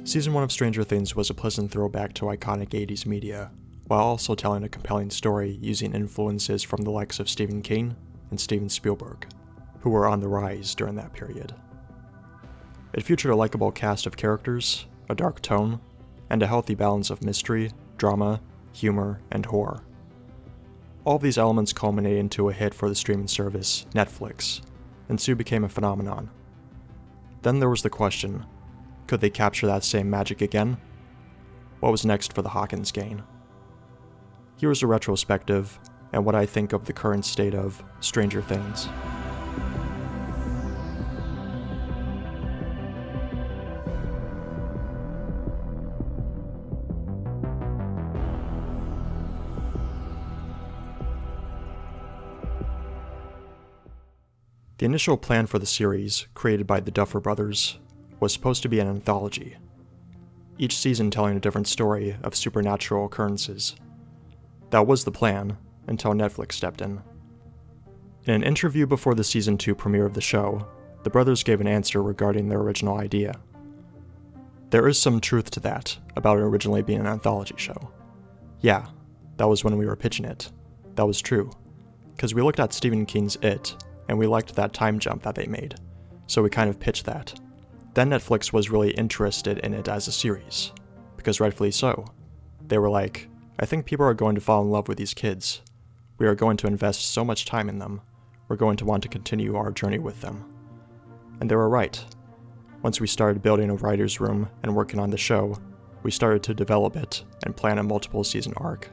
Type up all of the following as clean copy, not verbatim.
Season 1 of Stranger Things was a pleasant throwback to iconic 80s media, while also telling a compelling story using influences from the likes of Stephen King and Steven Spielberg, who were on the rise during that period. It featured a likable cast of characters, a dark tone, and a healthy balance of mystery, drama, humor, and horror. All of these elements culminated into a hit for the streaming service, Netflix, and soon became a phenomenon. Then there was the question, could they capture that same magic again? What was next for the Hawkins gang? Here's a retrospective, and what I think of the current state of Stranger Things. The initial plan for the series, created by the Duffer Brothers, was supposed to be an anthology, each season telling a different story of supernatural occurrences. That was the plan, until Netflix stepped in. In an interview before the Season 2 premiere of the show, the brothers gave an answer regarding their original idea. There is some truth to that, about it originally being an anthology show. Yeah, that was when we were pitching it. That was true, because we looked at Stephen King's It, and we liked that time jump that they made, so we kind of pitched that. Then Netflix was really interested in it as a series, because rightfully so. They were like, I think people are going to fall in love with these kids. We are going to invest so much time in them. We're going to want to continue our journey with them. And they were right. Once we started building a writer's room and working on the show, we started to develop it and plan a multiple season arc.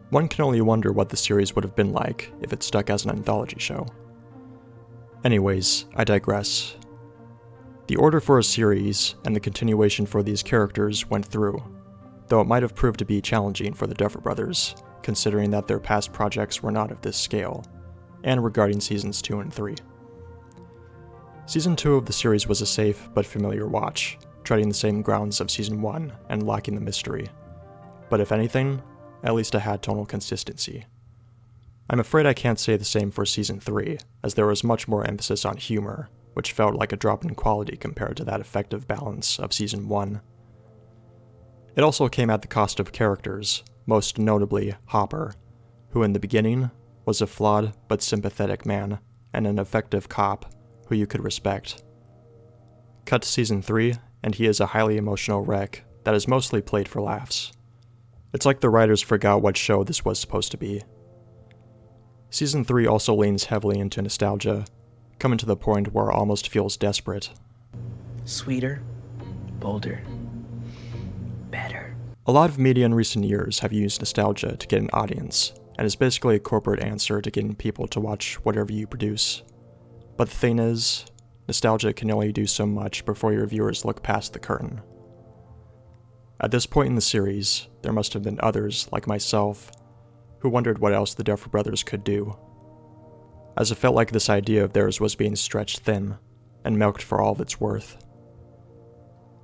One can only wonder what the series would have been like if it stuck as an anthology show. Anyways, I digress. The order for a series and the continuation for these characters went through, though it might have proved to be challenging for the Duffer Brothers, considering that their past projects were not of this scale, and regarding Seasons 2 and 3. Season 2 of the series was a safe but familiar watch, treading the same grounds of Season 1 and lacking the mystery. But if anything, at least it had tonal consistency. I'm afraid I can't say the same for Season 3, as there was much more emphasis on humor, which felt like a drop in quality compared to that effective balance of Season 1. It also came at the cost of characters, most notably Hopper, who in the beginning was a flawed but sympathetic man and an effective cop who you could respect. Cut to Season 3, and he is a highly emotional wreck that is mostly played for laughs. It's like the writers forgot what show this was supposed to be. Season 3 also leans heavily into nostalgia, coming to the point where it almost feels desperate. Sweeter, bolder, better. A lot of media in recent years have used nostalgia to get an audience, and is basically a corporate answer to getting people to watch whatever you produce. But the thing is, nostalgia can only do so much before your viewers look past the curtain. At this point in the series, there must have been others, like myself, who wondered what else the Duffer Brothers could do, as it felt like this idea of theirs was being stretched thin, and milked for all of its worth.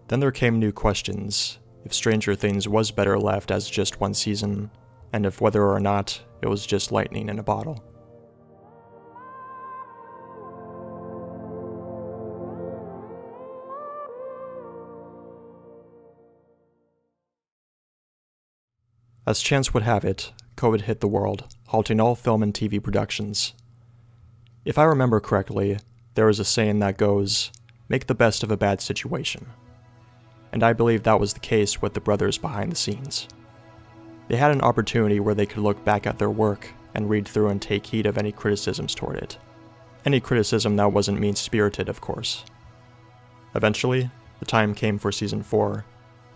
Then there came new questions, if Stranger Things was better left as just one season, and if whether or not it was just lightning in a bottle. As chance would have it, COVID hit the world, halting all film and TV productions. If I remember correctly, there is a saying that goes, make the best of a bad situation. And I believe that was the case with the brothers behind the scenes. They had an opportunity where they could look back at their work and read through and take heed of any criticisms toward it. Any criticism that wasn't mean-spirited, of course. Eventually, the time came for Season 4,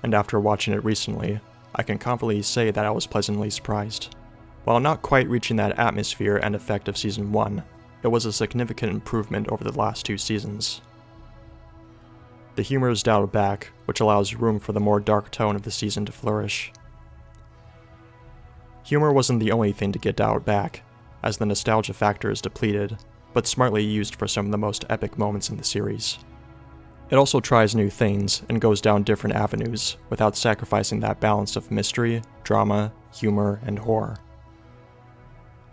and after watching it recently, I can confidently say that I was pleasantly surprised. While not quite reaching that atmosphere and effect of Season 1, it was a significant improvement over the last 2 seasons. The humor is dialed back, which allows room for the more dark tone of the season to flourish. Humor wasn't the only thing to get dialed back, as the nostalgia factor is depleted, but smartly used for some of the most epic moments in the series. It also tries new things and goes down different avenues without sacrificing that balance of mystery, drama, humor, and horror.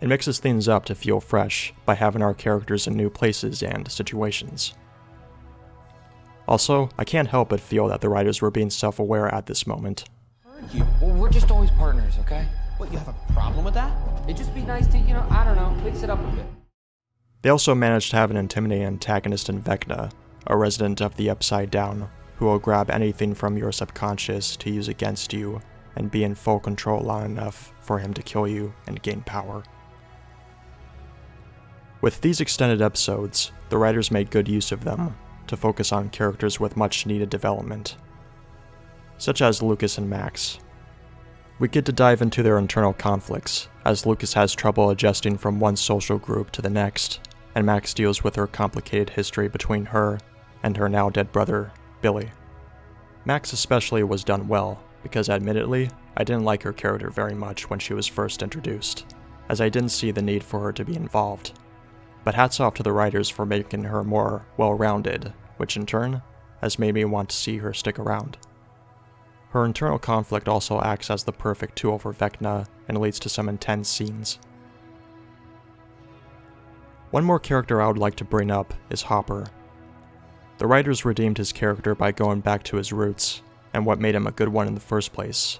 It mixes things up to feel fresh by having our characters in new places and situations. Also, I can't help but feel that the writers were being self-aware at this moment. Heard you. Well, we're just always partners, okay? What, you have a problem with that? It'd just be nice to, I don't know, mix it up a bit. They also managed to have an intimidating antagonist in Vecna, a resident of the Upside Down, who will grab anything from your subconscious to use against you and be in full control long enough for him to kill you and gain power. With these extended episodes, the writers made good use of them to focus on characters with much needed development, such as Lucas and Max. We get to dive into their internal conflicts, as Lucas has trouble adjusting from one social group to the next, and Max deals with her complicated history between her and her now dead brother, Billy. Max especially was done well, because admittedly, I didn't like her character very much when she was first introduced, as I didn't see the need for her to be involved. But hats off to the writers for making her more well-rounded, which in turn has made me want to see her stick around. Her internal conflict also acts as the perfect tool for Vecna and leads to some intense scenes. One more character I would like to bring up is Hopper. The writers redeemed his character by going back to his roots, and what made him a good one in the first place,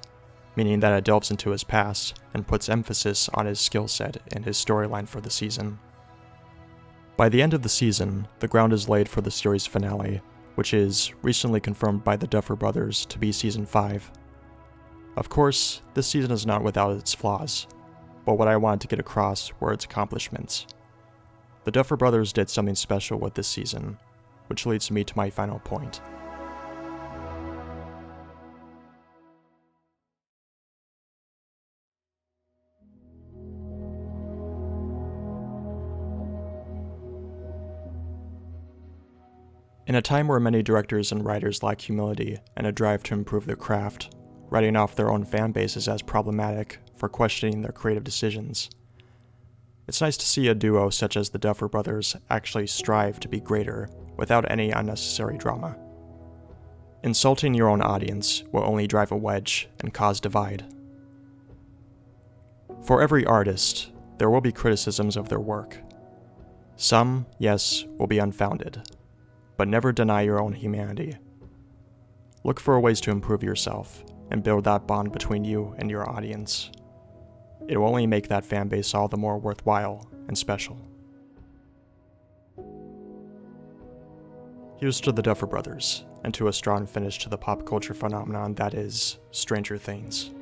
meaning that it delves into his past and puts emphasis on his skill set in his storyline for the season. By the end of the season, the ground is laid for the series finale, which is recently confirmed by the Duffer Brothers to be Season 5. Of course, this season is not without its flaws, but what I wanted to get across were its accomplishments. The Duffer Brothers did something special with this season, which leads me to my final point. In a time where many directors and writers lack humility and a drive to improve their craft, writing off their own fan bases as problematic for questioning their creative decisions, it's nice to see a duo such as the Duffer Brothers actually strive to be greater without any unnecessary drama. Insulting your own audience will only drive a wedge and cause divide. For every artist, there will be criticisms of their work. Some, yes, will be unfounded, but never deny your own humanity. Look for ways to improve yourself and build that bond between you and your audience. It will only make that fan base all the more worthwhile and special. Here's to the Duffer Brothers, and to a strong finish to the pop culture phenomenon that is Stranger Things.